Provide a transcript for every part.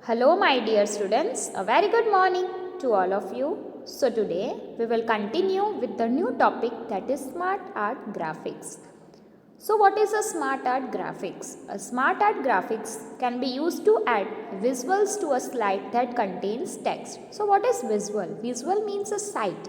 Hello, my dear students. A very good morning to all of you. So, today we will continue with the new topic, that is Smart Art Graphics. So, what is a Smart Art Graphics? A Smart Art Graphics can be used to add visuals to a slide that contains text. So, what is visual? Visual means a sight,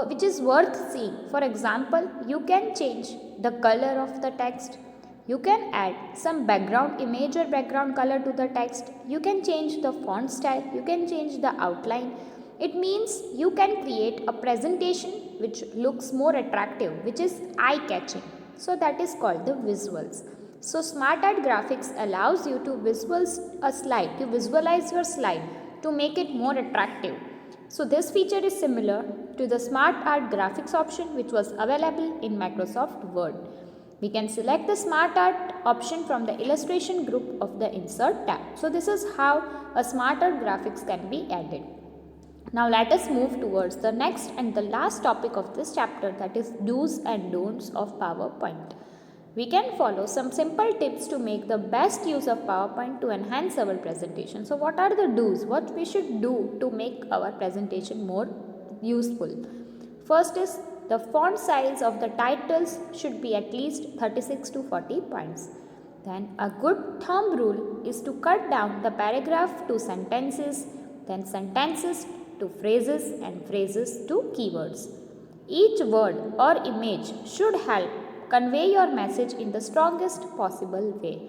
which is worth seeing. For example, you can change the color of the text. You can add some background image or background color to the text. You can change the font style. You can change the outline. It means you can create a presentation which looks more attractive, which is eye-catching. So that is called the visuals. So Smart Art Graphics allows you to visualize your slide to make it more attractive. So this feature is similar to the Smart Art Graphics option which was available in Microsoft Word. We can select the Smart Art option from the illustration group of the Insert tab. So this is how a Smart Art Graphics can be added. Now let us move towards the next and the last topic of this chapter, that is do's and don'ts of PowerPoint. We can follow some simple tips to make the best use of PowerPoint to enhance our presentation. So what are the do's? What we should do to make our presentation more useful? First is the font size of the titles should be at least 36 to 40 points. Then a good thumb rule is to cut down the paragraph to sentences, then sentences to phrases and phrases to keywords. Each word or image should help convey your message in the strongest possible way.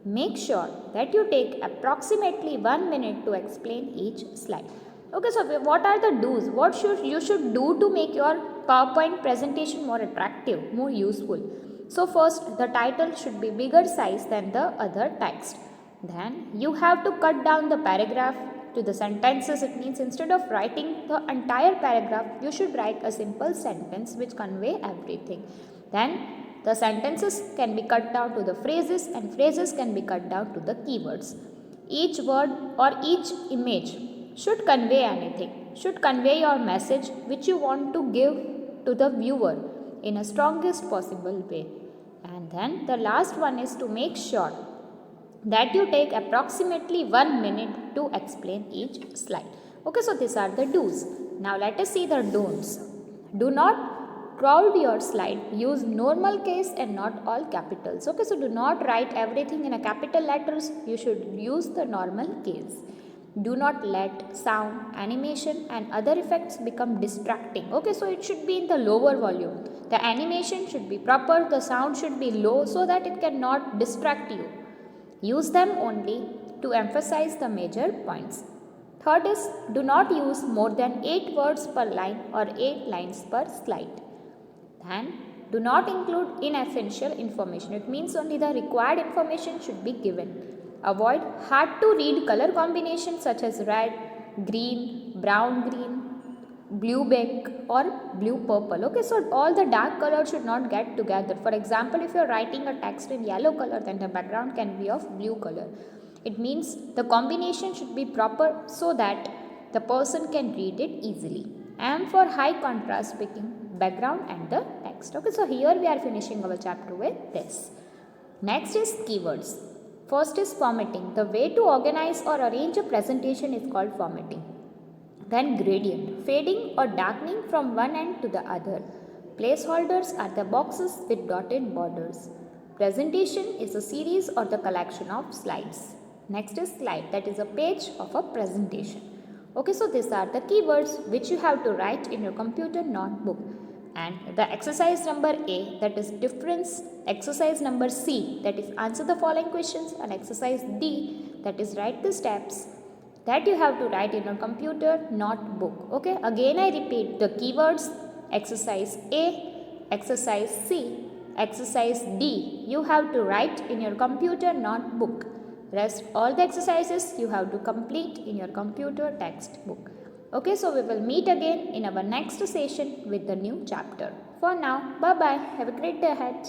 Make sure that you take approximately 1 minute to explain each slide. Okay, so what are the do's? What you should do to make your PowerPoint presentation more attractive, more useful? So first, the title should be bigger size than the other text. Then you have to cut down the paragraph to the sentences. It means instead of writing the entire paragraph, you should write a simple sentence which convey everything. Then the sentences can be cut down to the phrases and phrases can be cut down to the keywords. Each word or each image should convey anything, should convey your message which you want to give to the viewer in a strongest possible way. And then the last one is to make sure that you take approximately 1 minute to explain each slide. Okay, so these are the do's. Now let us see the don'ts. Do not crowd your slide. Use normal case and not all capitals. Okay, so do not write everything in a capital letters. You should use the normal case. Do not let sound, animation and other effects become distracting. Okay, so it should be in the lower volume. The animation should be proper, the sound should be low so that it cannot distract you. Use them only to emphasize the major points. Third is, do not use more than 8 words per line or 8 lines per slide. Then, do not include inessential information. It means only the required information should be given. Avoid hard to read color combinations such as red, green, brown green, blue black or blue purple. Okay, so all the dark colors should not get together. For example, if you are writing a text in yellow color, then the background can be of blue color. It means the combination should be proper so that the person can read it easily. And for high contrast picking background and the text. Okay, so here we are finishing our chapter with this. Next is keywords. First is formatting. The way to organize or arrange a presentation is called formatting. Then gradient, fading or darkening from one end to the other. Placeholders are the boxes with dotted borders. Presentation is a series or the collection of slides. Next is slide, that is a page of a presentation. Okay, so these are the keywords which you have to write in your computer notebook. And the exercise number A, that is difference, exercise number C, that is answer the following questions, and exercise D, that is write the steps, that you have to write in your computer notebook. Okay, again I repeat the keywords, exercise A, exercise C, exercise D, you have to write in your computer notebook. Rest all the exercises you have to complete in your computer textbook. Okay, so we will meet again in our next session with the new chapter. For now, bye bye. Have a great day ahead.